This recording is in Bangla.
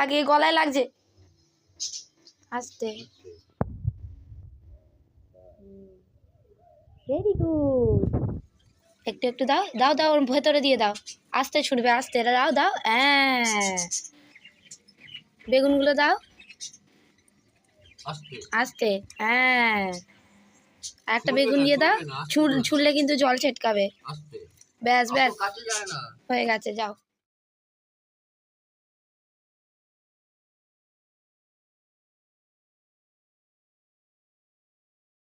আগে গলায় লাগছে, আস্তে। Very good. একটু একটু দাও দাও দাও, ওর ভেতরে দিয়ে দাও, আস্তে ছুটবে, আস্তে দাও দাও। হ্যাঁ, বেগুনগুলো দাও আস্তে। হ্যাঁ, একটা বেগুন দিয়ে দাও, ছুললে কিন্তু জল ছিটকাবে। ব্যাস ব্যাস, হয়ে গেছে, যাও।